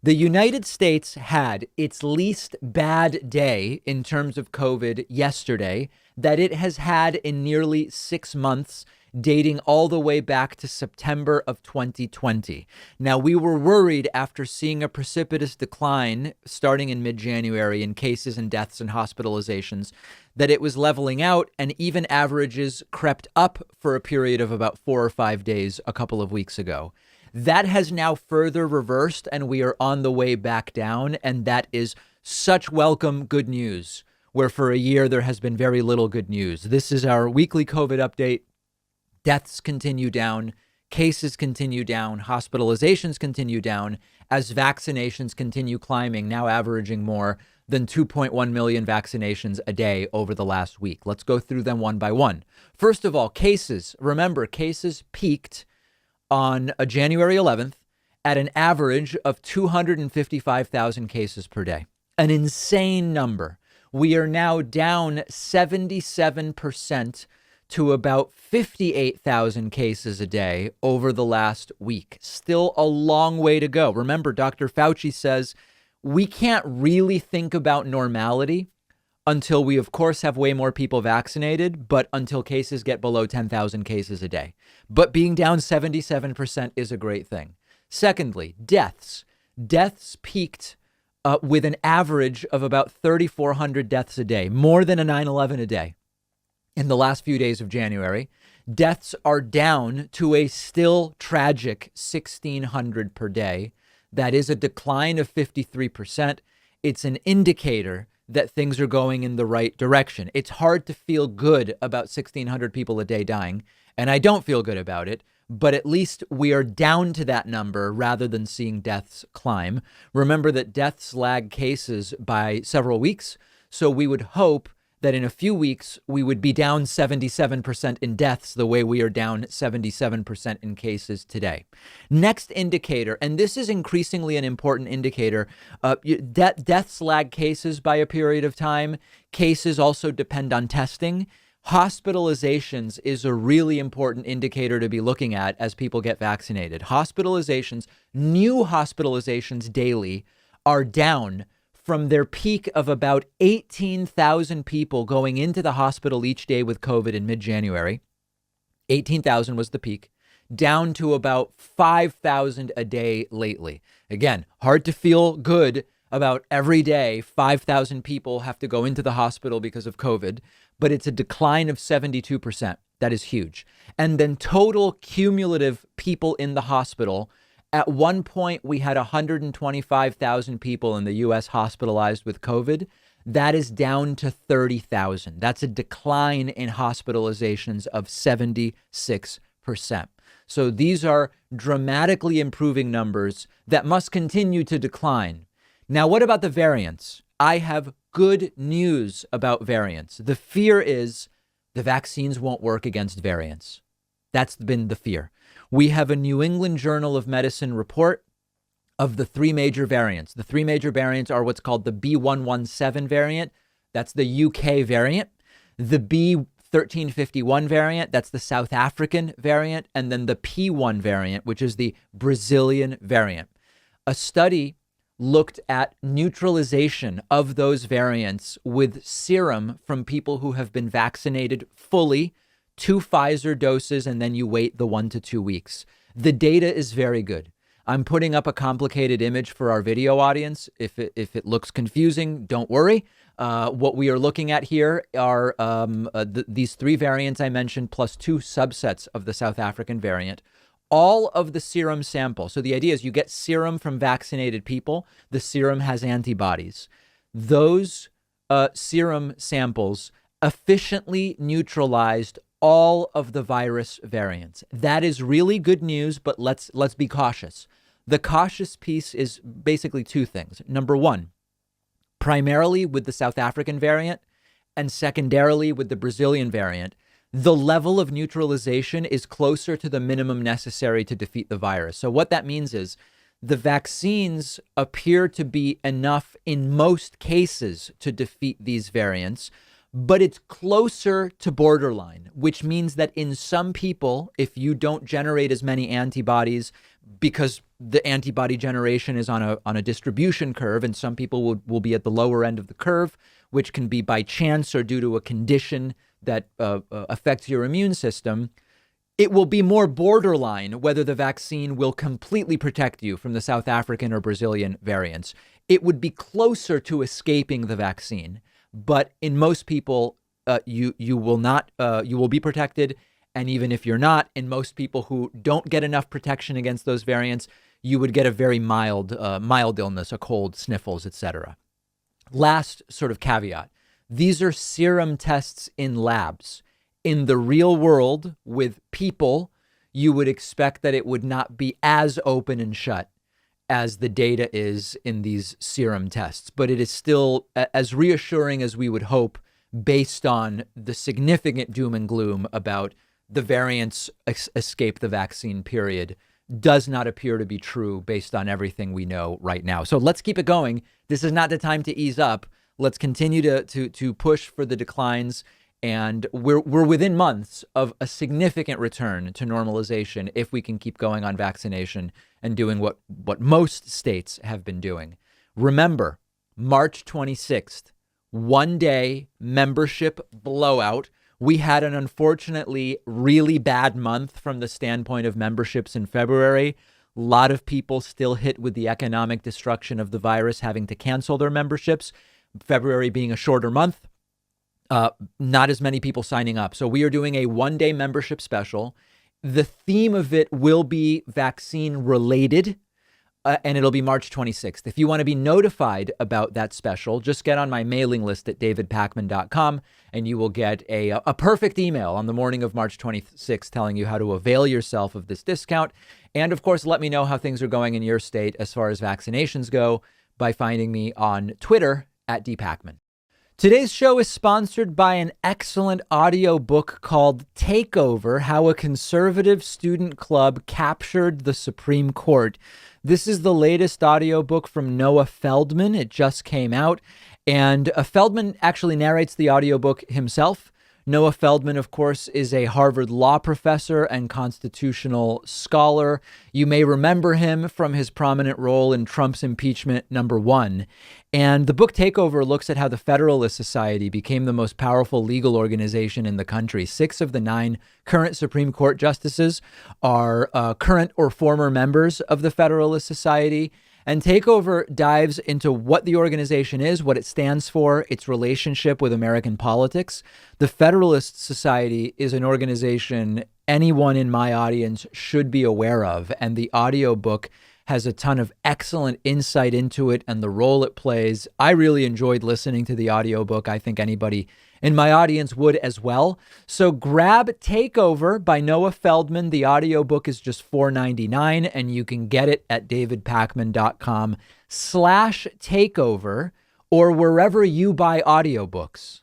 The United States had its least bad day in terms of COVID yesterday that it has had in nearly 6 months, dating all the way back to September of 2020. Now, we were worried after seeing a precipitous decline starting in mid-January in cases and deaths and hospitalizations that it was leveling out, and even averages crept up for a period of about 4 or 5 days a couple of weeks ago. That has now further reversed, and we are on the way back down. And that is such welcome good news, where for a year there has been very little good news. This is our weekly COVID update. Deaths continue down, cases continue down, hospitalizations continue down as vaccinations continue climbing, now averaging more than 2.1 million vaccinations a day over the last week. Let's go through them one by one. First of all, cases. Remember, cases peaked on January 11th at an average of 255,000 cases per day. An insane number. We are now down 77% to about 58,000 cases a day over the last week. Still a long way to go. Remember, Dr. Fauci says we can't really think about normality until we, of course, have way more people vaccinated, but until cases get below 10,000 cases a day. But being down 77% is a great thing. Secondly, deaths. Deaths peaked with an average of about 3,400 deaths a day, more than a 9/11 a day in the last few days of January. Deaths are down to a still tragic 1,600 per day. That is a decline of 53%. It's an indicator that things are going in the right direction. It's hard to feel good about 1,600 people a day dying, and I don't feel good about it, but at least we are down to that number rather than seeing deaths climb. Remember that deaths lag cases by several weeks, so we would hope that in a few weeks we would be down 77% in deaths the way we are down 77% in cases today. Next indicator, and this is increasingly an important indicator, deaths lag cases by a period of time. Cases also depend on testing. Hospitalizations is a really important indicator to be looking at as people get vaccinated. Hospitalizations, new hospitalizations daily, are down from their peak of about 18,000 people going into the hospital each day with COVID in mid-January. 18,000 was the peak, down to about 5,000 a day lately. Again, hard to feel good about every day 5,000 people have to go into the hospital because of COVID, but it's a decline of 72%. That is huge. And then total cumulative people in the hospital. At one point, we had 125,000 people in the U.S. hospitalized with COVID. That is down to 30,000. That's a decline in hospitalizations of 76%. So these are dramatically improving numbers that must continue to decline. Now, what about the variants? I have good news about variants. The fear is the vaccines won't work against variants. That's been the fear. We have a New England Journal of Medicine report of the three major variants. The three major variants are what's called the B.1.1.7 variant. That's the UK variant. The B.1351 variant. That's the South African variant. And then the P.1 variant, which is the Brazilian variant. A study looked at neutralization of those variants with serum from people who have been vaccinated fully, 2 Pfizer doses, and then you wait the 1 to 2 weeks. The data is very good. I'm putting up a complicated image for our video audience. If it looks confusing, don't worry. What we are looking at here are these 3 variants I mentioned, plus 2 subsets of the South African variant. All of the serum sample. So the idea is you get serum from vaccinated people. The serum has antibodies. Those serum samples efficiently neutralized all of the virus variants. That is really good news, but let's be cautious. The cautious piece is basically 2 things. Number 1, primarily with the South African variant and secondarily with the Brazilian variant, the level of neutralization is closer to the minimum necessary to defeat the virus. So what that means is the vaccines appear to be enough in most cases to defeat these variants, but it's closer to borderline, which means that in some people, if you don't generate as many antibodies because the antibody generation is on a distribution curve, and some people will be at the lower end of the curve, which can be by chance or due to a condition that affects your immune system, it will be more borderline whether the vaccine will completely protect you from the South African or Brazilian variants. It would be closer to escaping the vaccine, but in most people, you will be protected. And even if you're not, in most people who don't get enough protection against those variants, you would get a very mild illness, a cold, sniffles, etc. Last sort of caveat. These are serum tests in labs. In the real world with people, you would expect that it would not be as open and shut as the data is in these serum tests, but it is still as reassuring as we would hope based on the significant doom and gloom about the variants escape the vaccine period does not appear to be true based on everything we know right now. So let's keep it going. This is not the time to ease up. Let's continue to push for the declines. And we're within months of a significant return to normalization if we can keep going on vaccination and doing what most states have been doing. Remember, March 26th, one-day membership blowout. We had an unfortunately really bad month from the standpoint of memberships in February. A lot of people still hit with the economic destruction of the virus, having to cancel their memberships. February being a shorter month. Not as many people signing up. So we are doing a one-day membership special. The theme of it will be vaccine related, and it'll be March 26th. If you want to be notified about that special, just get on my mailing list at davidpakman.com, and you will get a perfect email on the morning of March 26th telling you how to avail yourself of this discount. And of course, let me know how things are going in your state as far as vaccinations go by finding me on Twitter at dpakman. Today's show is sponsored by an excellent audiobook called Takeover: How a Conservative Student Club Captured the Supreme Court. This is the latest audiobook from Noah Feldman. It just came out, and Feldman actually narrates the audiobook himself. Noah Feldman, of course, is a Harvard law professor and constitutional scholar. You may remember him from his prominent role in Trump's impeachment #1. And the book Takeover looks at how the Federalist Society became the most powerful legal organization in the country. 6 of the 9 current Supreme Court justices are current or former members of the Federalist Society. And Takeover dives into what the organization is, what it stands for, its relationship with American politics. The Federalist Society is an organization anyone in my audience should be aware of, and the audiobook has a ton of excellent insight into it and the role it plays. I really enjoyed listening to the audiobook. I think anybody in my audience would as well. So grab Takeover by Noah Feldman. The audiobook is just $4.99, and you can get it at davidpakman.com/takeover or wherever you buy audiobooks.